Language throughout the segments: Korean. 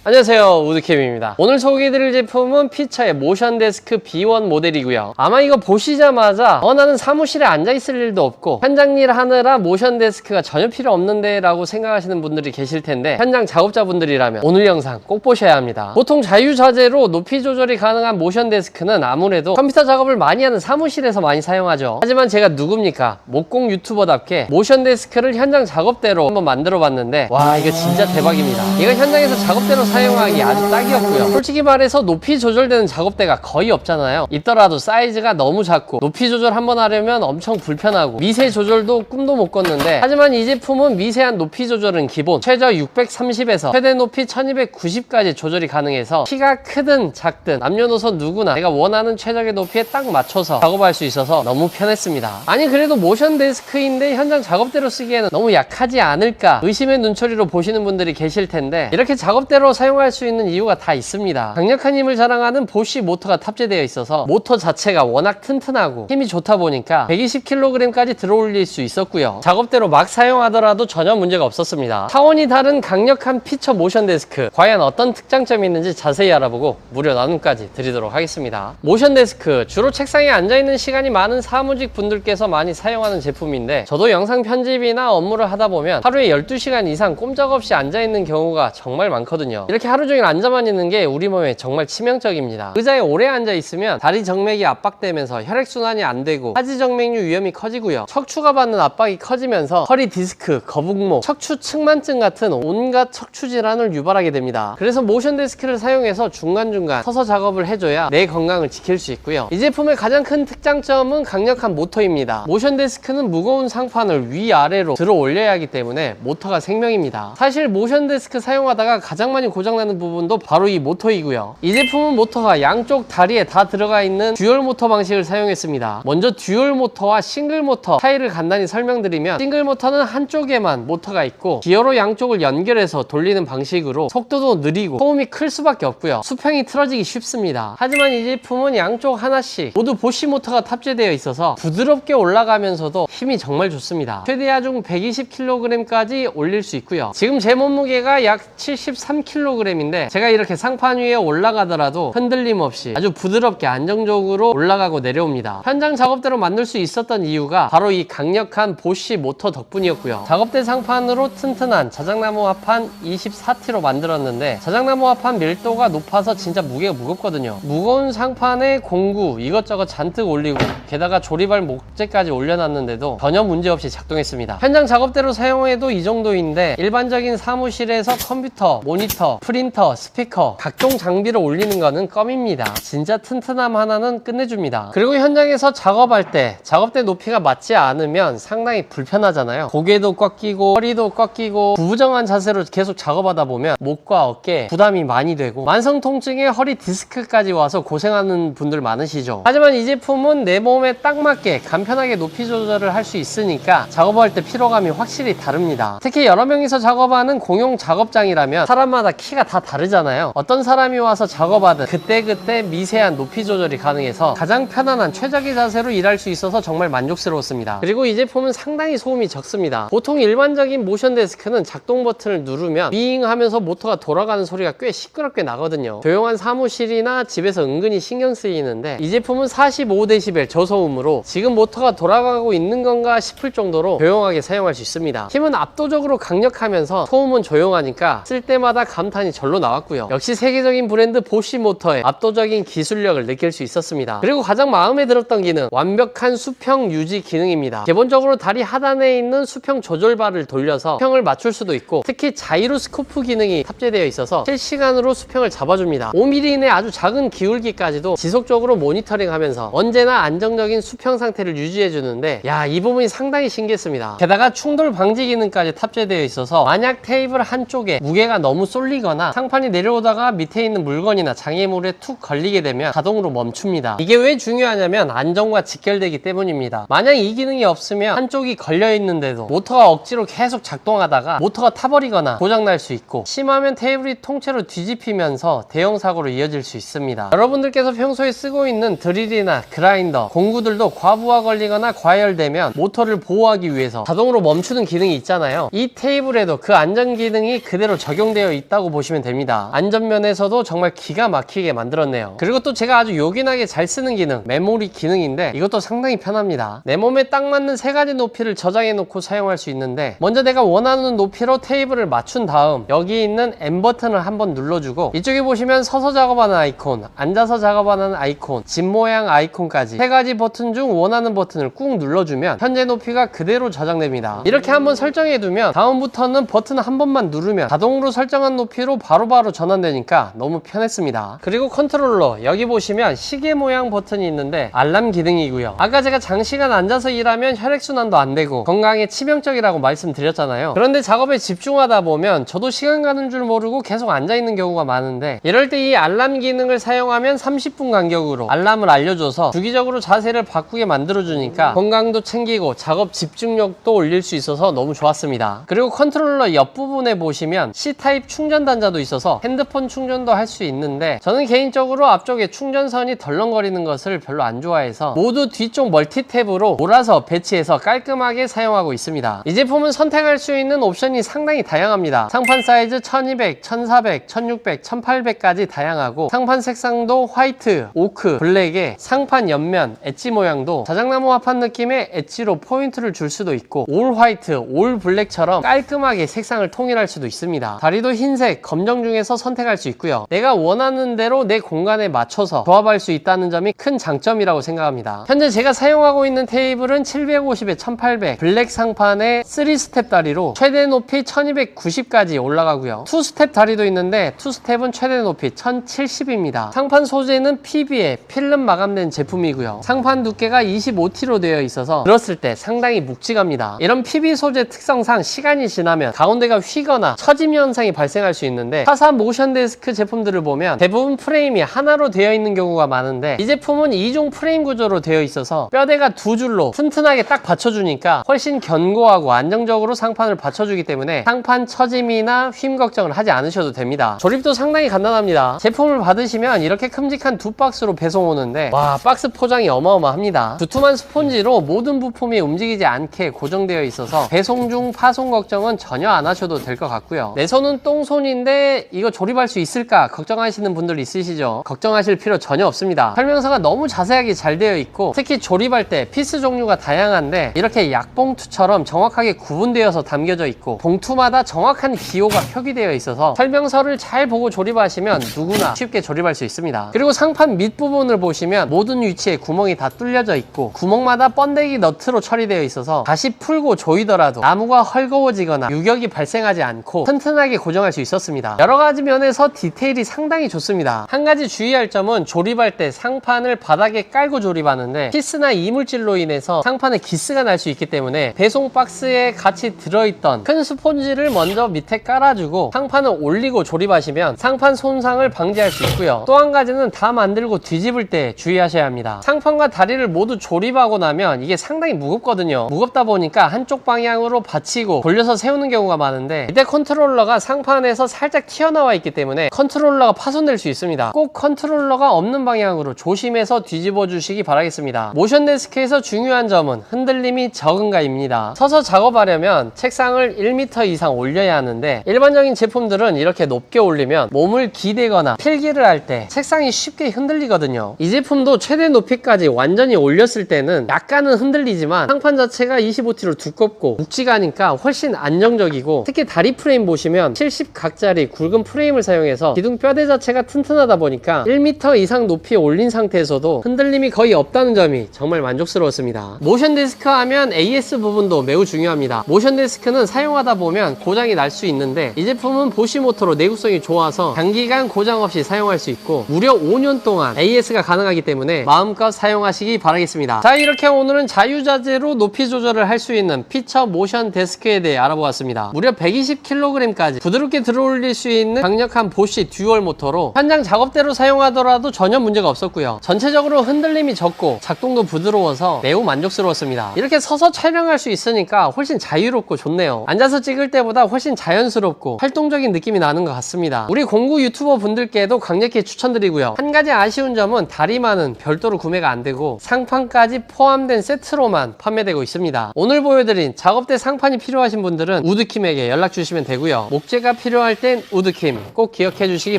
안녕하세요, 우드캠입니다. 오늘 소개해드릴 제품은 피처의 모션데스크 B1 모델이고요. 아마 이거 보시자마자 나는 사무실에 앉아있을 일도 없고 현장 일 하느라 모션데스크가 전혀 필요 없는데 라고 생각하시는 분들이 계실 텐데, 현장 작업자분들이라면 오늘 영상 꼭 보셔야 합니다. 보통 자유자재로 높이 조절이 가능한 모션데스크는 아무래도 컴퓨터 작업을 많이 하는 사무실에서 많이 사용하죠. 하지만 제가 누굽니까? 목공 유튜버답게 모션데스크를 현장 작업대로 한번 만들어 봤는데, 와, 이거 진짜 대박입니다. 이거 현장에서 작업대로 사용하기 아주 딱이었고요. 솔직히 말해서 높이 조절되는 작업대가 거의 없잖아요. 있더라도 사이즈가 너무 작고 높이 조절 한번 하려면 엄청 불편하고 미세 조절도 꿈도 못 꿨는데, 하지만 이 제품은 미세한 높이 조절은 기본, 최저 630에서 최대 높이 1290까지 조절이 가능해서 키가 크든 작든 남녀노소 누구나 내가 원하는 최적의 높이에 딱 맞춰서 작업할 수 있어서 너무 편했습니다. 아니, 그래도 모션 데스크인데 현장 작업대로 쓰기에는 너무 약하지 않을까 의심의 눈초리로 보시는 분들이 계실 텐데, 이렇게 작업대로 사용할 수 있는 이유가 다 있습니다. 강력한 힘을 자랑하는 보쉬 모터가 탑재되어 있어서 모터 자체가 워낙 튼튼하고 힘이 좋다 보니까 120kg까지 들어올릴 수 있었고요. 작업대로 막 사용하더라도 전혀 문제가 없었습니다. 차원이 다른 강력한 피처 모션 데스크, 과연 어떤 특장점이 있는지 자세히 알아보고 무료 나눔까지 드리도록 하겠습니다. 모션 데스크, 주로 책상에 앉아있는 시간이 많은 사무직 분들께서 많이 사용하는 제품인데, 저도 영상 편집이나 업무를 하다 보면 하루에 12시간 이상 꼼짝없이 앉아있는 경우가 정말 많거든요. 이렇게 하루 종일 앉아만 있는 게 우리 몸에 정말 치명적입니다. 의자에 오래 앉아 있으면 다리 정맥이 압박되면서 혈액순환이 안 되고 하지정맥류 위험이 커지고요. 척추가 받는 압박이 커지면서 허리 디스크, 거북목, 척추 측만증 같은 온갖 척추 질환을 유발하게 됩니다. 그래서 모션 데스크를 사용해서 중간중간 서서 작업을 해줘야 내 건강을 지킬 수 있고요. 이 제품의 가장 큰 특장점은 강력한 모터입니다. 모션 데스크는 무거운 상판을 위아래로 들어 올려야 하기 때문에 모터가 생명입니다. 사실 모션 데스크 사용하다가 가장 많이 고장나는 부분도 바로 이 모터이고요. 이 제품은 모터가 양쪽 다리에 다 들어가 있는 듀얼 모터 방식을 사용했습니다. 먼저 듀얼 모터와 싱글 모터 차이를 간단히 설명드리면, 싱글 모터는 한쪽에만 모터가 있고 기어로 양쪽을 연결해서 돌리는 방식으로 속도도 느리고 소음이 클 수밖에 없고요. 수평이 틀어지기 쉽습니다. 하지만 이 제품은 양쪽 하나씩 모두 보쉬 모터가 탑재되어 있어서 부드럽게 올라가면서도 힘이 정말 좋습니다. 최대 하중 120kg까지 올릴 수 있고요. 지금 제 몸무게가 약 73kg인데 제가 이렇게 상판 위에 올라가더라도 흔들림 없이 아주 부드럽게 안정적으로 올라가고 내려옵니다. 현장 작업대로 만들 수 있었던 이유가 바로 이 강력한 보쉬 모터 덕분이었고요. 작업대 상판으로 튼튼한 자작나무 합판 24T로 만들었는데, 자작나무 합판 밀도가 높아서 진짜 무게가 무겁거든요. 무거운 상판에 공구 이것저것 잔뜩 올리고 게다가 조립할 목재까지 올려놨는데도 전혀 문제없이 작동했습니다. 현장 작업대로 사용해도 이 정도인데, 일반적인 사무실에서 컴퓨터, 모니터, 프린터, 스피커 각종 장비를 올리는 거는 껌입니다. 진짜 튼튼함 하나는 끝내줍니다. 그리고 현장에서 작업할 때 작업대 높이가 맞지 않으면 상당히 불편하잖아요. 고개도 꺾이고 허리도 꺾이고 부부정한 자세로 계속 작업하다 보면 목과 어깨에 부담이 많이 되고 만성 통증에 허리 디스크까지 와서 고생하는 분들 많으시죠. 하지만 이 제품은 내 몸에 딱 맞게 간편하게 높이 조절을 할 수 있으니까 작업할 때 피로감이 확실히 다릅니다. 특히 여러 명이서 작업하는 공용 작업장이라면 사람마다 키가 다 다르잖아요. 어떤 사람이 와서 작업하든 그때그때 미세한 높이 조절이 가능해서 가장 편안한 최적의 자세로 일할 수 있어서 정말 만족스러웠습니다. 그리고 이 제품은 상당히 소음이 적습니다. 보통 일반적인 모션 데스크는 작동 버튼을 누르면 윙 하면서 모터가 돌아가는 소리가 꽤 시끄럽게 나거든요. 조용한 사무실이나 집에서 은근히 신경 쓰이는데, 이 제품은 45dB 저소음으로 지금 모터가 돌아가고 있는 건가 싶을 정도로 조용하게 사용할 수 있습니다. 힘은 압도적으로 강력하면서 소음은 조용하니까 쓸 때마다 감탄이 절로 나왔고요. 역시 세계적인 브랜드 보쉬 모터의 압도적인 기술력을 느낄 수 있었습니다. 그리고 가장 마음에 들었던 기능, 완벽한 수평 유지 기능입니다. 기본적으로 다리 하단에 있는 수평 조절바를 돌려서 수평을 맞출 수도 있고, 특히 자이로스코프 기능이 탑재되어 있어서 실시간으로 수평을 잡아줍니다. 5mm 이내 아주 작은 기울기까지도 지속적으로 모니터링하면서 언제나 안정적인 수평 상태를 유지해주는데, 이 부분이 상당히 신기했습니다. 게다가 충돌 방지 기능까지 탑재되어 있어서 만약 테이블 한쪽에 무게가 너무 쏠리거나 상판이 내려오다가 밑에 있는 물건이나 장애물에 툭 걸리게 되면 자동으로 멈춥니다. 이게 왜 중요하냐면 안전과 직결되기 때문입니다. 만약 이 기능이 없으면 한쪽이 걸려있는데도 모터가 억지로 계속 작동하다가 모터가 타버리거나 고장날 수 있고, 심하면 테이블이 통째로 뒤집히면서 대형 사고로 이어질 수 있습니다. 여러분들께서 평소에 쓰고 있는 드릴이나 그라인더, 공구들도 과부하 걸리거나 과열되면 모터를 보호하기 위해서 자동으로 멈추는 기능이 있잖아요. 이 테이블에도 그 안전 기능이 그대로 적용되어 있다고 있다고 보시면 됩니다. 안전면에서도 정말 기가 막히게 만들었네요. 그리고 또 제가 아주 요긴하게 잘 쓰는 기능, 메모리 기능인데 이것도 상당히 편합니다. 내 몸에 딱 맞는 3가지 높이를 저장해 놓고 사용할 수 있는데, 먼저 내가 원하는 높이로 테이블을 맞춘 다음 여기 있는 M 버튼을 한번 눌러주고, 이쪽에 보시면 서서 작업하는 아이콘, 앉아서 작업하는 아이콘, 집 모양 아이콘까지 3가지 버튼 중 원하는 버튼을 꾹 눌러주면 현재 높이가 그대로 저장됩니다. 이렇게 한번 설정해두면 다음부터는 버튼 한 번만 누르면 자동으로 설정한 높이로 바로바로 전환되니까 너무 편했습니다. 그리고 컨트롤러, 여기 보시면 시계 모양 버튼이 있는데 알람 기능이고요. 아까 제가 장시간 앉아서 일하면 혈액순환도 안 되고 건강에 치명적이라고 말씀드렸잖아요. 그런데 작업에 집중하다 보면 저도 시간 가는 줄 모르고 계속 앉아있는 경우가 많은데, 이럴 때 이 알람 기능을 사용하면 30분 간격으로 알람을 알려줘서 주기적으로 자세를 바꾸게 만들어주니까 건강도 챙기고 작업 집중력도 올릴 수 있어서 너무 좋았습니다. 그리고 컨트롤러 옆부분에 보시면 C타입 충전 단자도 있어서 핸드폰 충전도 할 수 있는데, 저는 개인적으로 앞쪽에 충전선이 덜렁거리는 것을 별로 안 좋아해서 모두 뒤쪽 멀티탭으로 몰아서 배치해서 깔끔하게 사용하고 있습니다. 이 제품은 선택할 수 있는 옵션이 상당히 다양합니다. 상판 사이즈 1200, 1400, 1600, 1800까지 다양하고, 상판 색상도 화이트, 오크, 블랙에 상판 옆면 엣지 모양도 자작나무 화판 느낌의 엣지로 포인트를 줄 수도 있고, 올 화이트, 올 블랙처럼 깔끔하게 색상을 통일할 수도 있습니다. 다리도 흰색, 검정 중에서 선택할 수 있고요. 내가 원하는 대로 내 공간에 맞춰서 조합할 수 있다는 점이 큰 장점이라고 생각합니다. 현재 제가 사용하고 있는 테이블은 750에 1800 블랙 상판에 3스텝 다리로 최대 높이 1290까지 올라가고요. 2스텝 다리도 있는데 2스텝은 최대 높이 1070입니다. 상판 소재는 PB에 필름 마감된 제품이고요. 상판 두께가 25T로 되어 있어서 들었을 때 상당히 묵직합니다. 이런 PB 소재 특성상 시간이 지나면 가운데가 휘거나 처짐 현상이 발생할 수 있는데, 타사 모션 데스크 제품들을 보면 대부분 프레임이 하나로 되어 있는 경우가 많은데, 이 제품은 2종 프레임 구조로 되어 있어서 뼈대가 2줄로 튼튼하게 딱 받쳐주니까 훨씬 견고하고 안정적으로 상판을 받쳐주기 때문에 상판 처짐이나 휨 걱정을 하지 않으셔도 됩니다. 조립도 상당히 간단합니다. 제품을 받으시면 이렇게 큼직한 2박스로 배송 오는데, 와, 박스 포장이 어마어마합니다. 두툼한 스폰지로 모든 부품이 움직이지 않게 고정되어 있어서 배송 중 파손 걱정은 전혀 안 하셔도 될 것 같고요. 내 손은 똥손인데 이거 조립할 수 있을까 걱정하시는 분들 있으시죠? 걱정하실 필요 전혀 없습니다. 설명서가 너무 자세하게 잘 되어 있고, 특히 조립할 때 피스 종류가 다양한데 이렇게 약봉투처럼 정확하게 구분되어서 담겨져 있고, 봉투마다 정확한 기호가 표기되어 있어서 설명서를 잘 보고 조립하시면 누구나 쉽게 조립할 수 있습니다. 그리고 상판 밑부분을 보시면 모든 위치에 구멍이 다 뚫려져 있고, 구멍마다 번데기 너트로 처리되어 있어서 다시 풀고 조이더라도 나무가 헐거워지거나 유격이 발생하지 않고 튼튼하게 고정할 수 있었습니다. 여러가지 면에서 디테일이 상당히 좋습니다. 한 가지 주의할 점은 조립할 때 상판을 바닥에 깔고 조립하는데 피스나 이물질로 인해서 상판에 기스가 날 수 있기 때문에 배송 박스에 같이 들어있던 큰 스폰지를 먼저 밑에 깔아주고 상판을 올리고 조립하시면 상판 손상을 방지할 수 있고요. 또 한 가지는 다 만들고 뒤집을 때 주의하셔야 합니다. 상판과 다리를 모두 조립하고 나면 이게 상당히 무겁거든요. 무겁다 보니까 한쪽 방향으로 받치고 돌려서 세우는 경우가 많은데, 이때 컨트롤러가 상판에서 살짝 튀어나와 있기 때문에 컨트롤러가 파손될 수 있습니다. 꼭 컨트롤러가 없는 방향으로 조심해서 뒤집어 주시기 바라겠습니다. 모션 데스크에서 중요한 점은 흔들림이 적은가입니다. 서서 작업하려면 책상을 1m 이상 올려야 하는데, 일반적인 제품들은 이렇게 높게 올리면 몸을 기대거나 필기를 할 때 책상이 쉽게 흔들리거든요. 이 제품도 최대 높이까지 완전히 올렸을 때는 약간은 흔들리지만 상판 자체가 25T로 두껍고 묵직하니까 훨씬 안정적이고, 특히 다리 프레임 보시면 70각짜리 굵은 프레임을 사용해서 기둥 뼈대 자체가 튼튼하다 보니까 1m 이상 높이에 올린 상태에서도 흔들림이 거의 없다는 점이 정말 만족스러웠습니다. 모션 데스크 하면 AS 부분도 매우 중요합니다. 모션 데스크는 사용하다 보면 고장이 날 수 있는데, 이 제품은 보쉬 모터로 내구성이 좋아서 장기간 고장 없이 사용할 수 있고 무려 5년 동안 AS가 가능하기 때문에 마음껏 사용하시기 바라겠습니다. 자, 이렇게 오늘은 자유자재로 높이 조절을 할 수 있는 피처 모션 데스크에 대해 알아보았습니다. 무려 120kg까지 부드럽게 들어올릴 수 있는 강력한 보쉬 듀얼 모터로 현장 작업대로 사용하더라도 전혀 문제가 없었고요. 전체적으로 흔들림이 적고 작동도 부드러워서 매우 만족스러웠습니다. 이렇게 서서 촬영할 수 있으니까 훨씬 자유롭고 좋네요. 앉아서 찍을 때보다 훨씬 자연스럽고 활동적인 느낌이 나는 것 같습니다. 우리 공구 유튜버 분들께도 강력히 추천드리고요. 한 가지 아쉬운 점은 다리만은 별도로 구매가 안 되고 상판까지 포함된 세트로만 판매되고 있습니다. 오늘 보여드린 작업대 상판이 필요하신 분들은 우드킴에게 연락 주시면 되고요. 목재가 필요할 땐 우드킴 꼭 기억해 주시기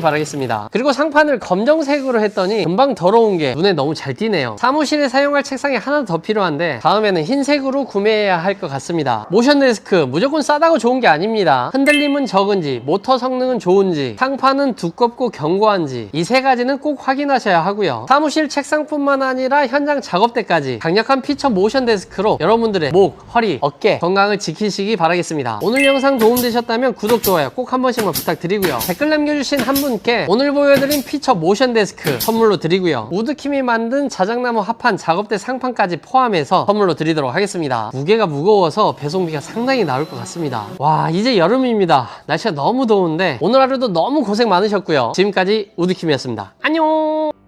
바라겠습니다. 그리고 상판을 검정색으로 했더니 금방 더러운 게 눈에 너무 잘 띄네요. 사무실에 사용할 책상이 하나 더 필요한데 다음에는 흰색으로 구매해야 할 것 같습니다. 모션 데스크 무조건 싸다고 좋은 게 아닙니다. 흔들림은 적은지, 모터 성능은 좋은지, 상판은 두껍고 견고한지 이 세 가지는 꼭 확인하셔야 하고요. 사무실 책상뿐만 아니라 현장 작업 때까지 강력한 피처 모션 데스크로 여러분들의 목, 허리, 어깨 건강을 지키시기 바라겠습니다. 오늘 영상 도움되셨다면 구독, 좋아요 꼭 한 번씩만 부탁드리고요. 댓글 남겨주신 한 분께 오늘 보여드린 피처 모션 데스크 선물로 드리고요. 우드킴이 만든 자작나무 합판 작업대 상판까지 포함해서 선물로 드리도록 하겠습니다. 무게가 무거워서 배송비가 상당히 나올 것 같습니다. 와, 이제 여름입니다. 날씨가 너무 더운데 오늘 하루도 너무 고생 많으셨고요. 지금까지 우드킴이었습니다. 안녕.